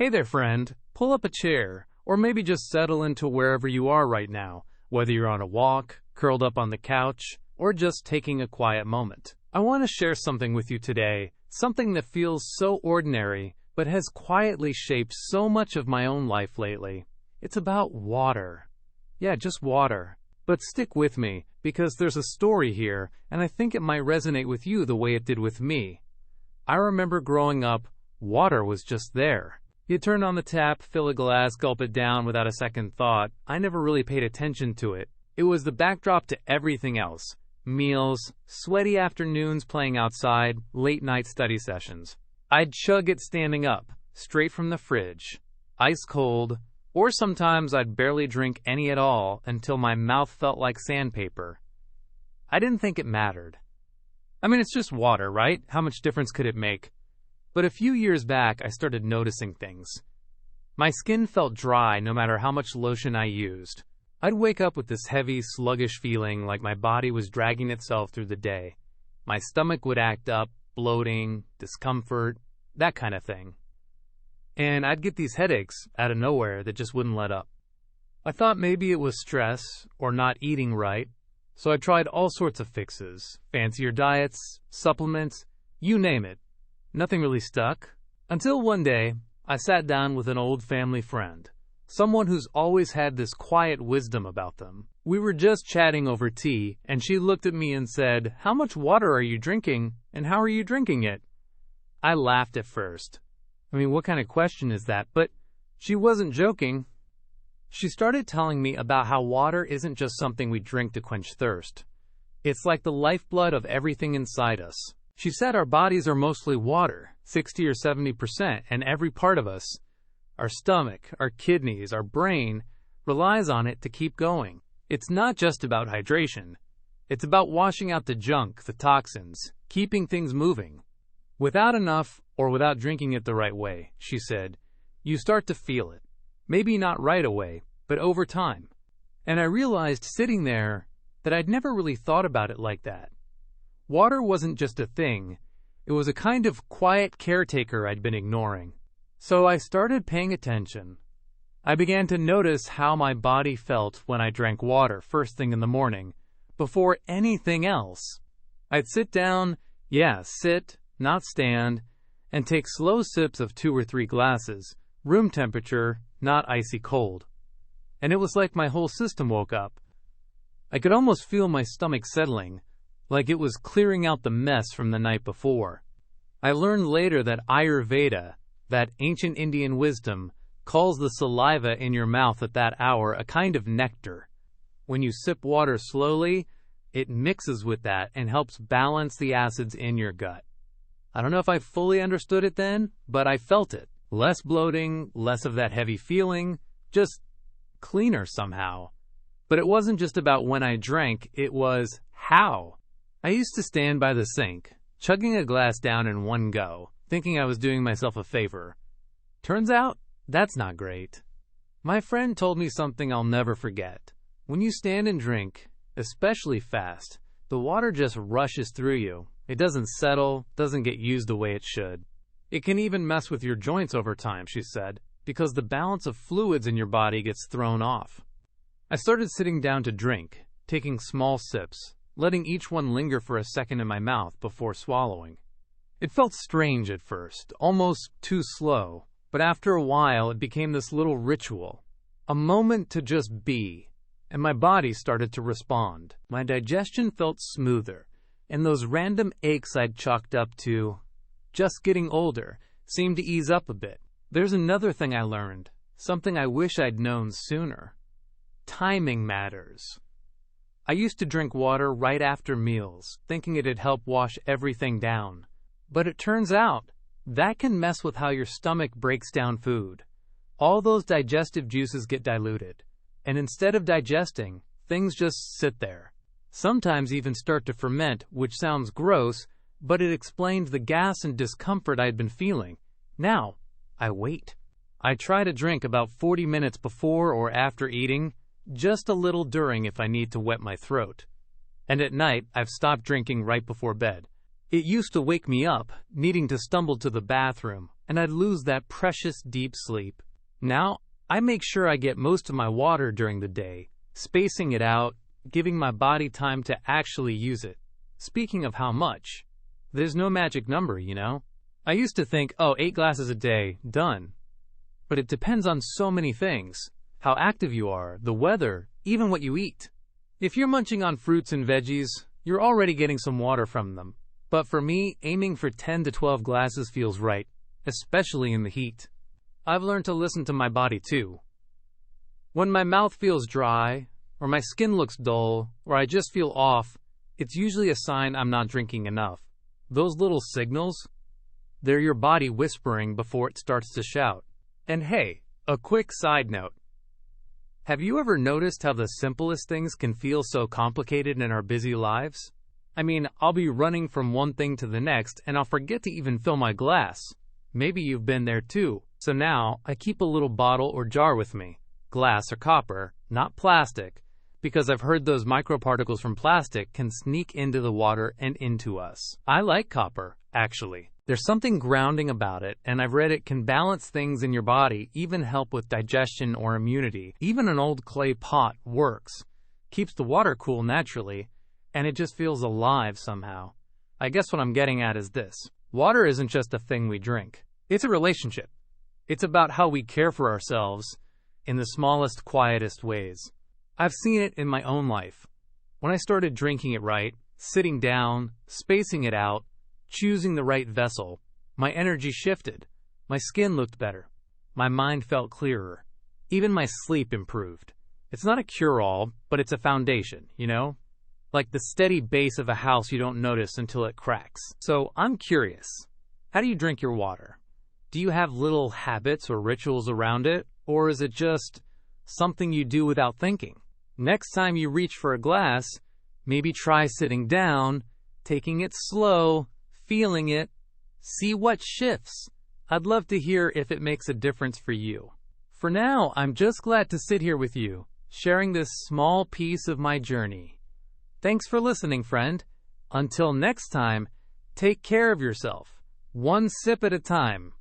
Hey there, friend. Pull up a chair, or maybe just settle into wherever you are right now, whether you're on a walk, curled up on the couch, or just taking a quiet moment. I want to share something with you today, something that feels so ordinary, but has quietly shaped so much of my own life lately. It's about water. Yeah, just water. But stick with me, because there's a story here, and I think it might resonate with you the way it did with me. I remember growing up, water was just there. You turn on the tap, fill a glass, gulp it down without a second thought. I never really paid attention to it. It was the backdrop to everything else. Meals, sweaty afternoons playing outside, late night study sessions. I'd chug it standing up, straight from the fridge, ice cold, or sometimes I'd barely drink any at all until my mouth felt like sandpaper. I didn't think it mattered. I mean, it's just water, right? How much difference could it make? But a few years back, I started noticing things. My skin felt dry no matter how much lotion I used. I'd wake up with this heavy, sluggish feeling like my body was dragging itself through the day. My stomach would act up, bloating, discomfort, that kind of thing. And I'd get these headaches out of nowhere that just wouldn't let up. I thought maybe it was stress or not eating right, so I tried all sorts of fixes, fancier diets, supplements, you name it. Nothing really stuck. Until one day, I sat down with an old family friend, someone who's always had this quiet wisdom about them. We were just chatting over tea, and she looked at me and said, "How much water are you drinking, and how are you drinking it?" I laughed at first. I mean, what kind of question is that? But she wasn't joking. She started telling me about how water isn't just something we drink to quench thirst. It's like the lifeblood of everything inside us. She said our bodies are mostly water, 60 or 70%, and every part of us, our stomach, our kidneys, our brain, relies on it to keep going. It's not just about hydration. It's about washing out the junk, the toxins, keeping things moving. Without enough, or without drinking it the right way, she said, you start to feel it. Maybe not right away, but over time. And I realized sitting there that I'd never really thought about it like that. Water wasn't just a thing. It was a kind of quiet caretaker I'd been ignoring. So I started paying attention. I began to notice how my body felt when I drank water first thing in the morning, before anything else. I'd sit down, sit, not stand, and take slow sips of 2 or 3 glasses, room temperature, not icy cold. And it was like my whole system woke up. I could almost feel my stomach settling, like it was clearing out the mess from the night before. I learned later that Ayurveda, that ancient Indian wisdom, calls the saliva in your mouth at that hour a kind of nectar. When you sip water slowly, it mixes with that and helps balance the acids in your gut. I don't know if I fully understood it then, but I felt it. Less bloating, less of that heavy feeling, just cleaner somehow. But it wasn't just about when I drank, it was how. I used to stand by the sink, chugging a glass down in one go, thinking I was doing myself a favor. Turns out, that's not great. My friend told me something I'll never forget. When you stand and drink, especially fast, the water just rushes through you. It doesn't settle, doesn't get used the way it should. It can even mess with your joints over time, she said, because the balance of fluids in your body gets thrown off. I started sitting down to drink, taking small sips, letting each one linger for a second in my mouth before swallowing. It felt strange at first, almost too slow, but after a while it became this little ritual, a moment to just be, and my body started to respond. My digestion felt smoother, and those random aches I'd chalked up to just getting older seemed to ease up a bit. There's another thing I learned, something I wish I'd known sooner. Timing matters. I used to drink water right after meals, thinking it'd help wash everything down. But it turns out, that can mess with how your stomach breaks down food. All those digestive juices get diluted, and instead of digesting, things just sit there. Sometimes even start to ferment, which sounds gross, but it explained the gas and discomfort I'd been feeling. Now, I wait. I try to drink about 40 minutes before or after eating, just a little during if I need to wet my throat. And at night, I've stopped drinking right before bed. It used to wake me up, needing to stumble to the bathroom, and I'd lose that precious deep sleep. Now, I make sure I get most of my water during the day, spacing it out, giving my body time to actually use it. Speaking of how much, there's no magic number, you know? I used to think, 8 glasses a day, done. But it depends on so many things. How active you are, the weather, even what you eat. If you're munching on fruits and veggies, you're already getting some water from them. But for me, aiming for 10 to 12 glasses feels right, especially in the heat. I've learned to listen to my body too. When my mouth feels dry, or my skin looks dull, or I just feel off, it's usually a sign I'm not drinking enough. Those little signals, they're your body whispering before it starts to shout. And hey, a quick side note. Have you ever noticed how the simplest things can feel so complicated in our busy lives? I mean, I'll be running from one thing to the next and I'll forget to even fill my glass. Maybe you've been there too. So now, I keep a little bottle or jar with me. Glass or copper, not plastic, because I've heard those microparticles from plastic can sneak into the water and into us. I like copper, actually. There's something grounding about it, and I've read it can balance things in your body, even help with digestion or immunity. Even an old clay pot works. Keeps the water cool naturally, and it just feels alive somehow. I guess what I'm getting at is this. Water isn't just a thing we drink. It's a relationship. It's about how we care for ourselves in the smallest, quietest ways. I've seen it in my own life. When I started drinking it right, sitting down, spacing it out, choosing the right vessel, my energy shifted. My skin looked better. My mind felt clearer. Even my sleep improved. It's not a cure-all, but it's a foundation, you know? Like the steady base of a house you don't notice until it cracks. So I'm curious. How do you drink your water? Do you have little habits or rituals around it? Or is it just something you do without thinking? Next time you reach for a glass, maybe try sitting down, taking it slow, feeling it, see what shifts. I'd love to hear if it makes a difference for you. For now, I'm just glad to sit here with you, sharing this small piece of my journey. Thanks for listening, friend. Until next time, take care of yourself, one sip at a time.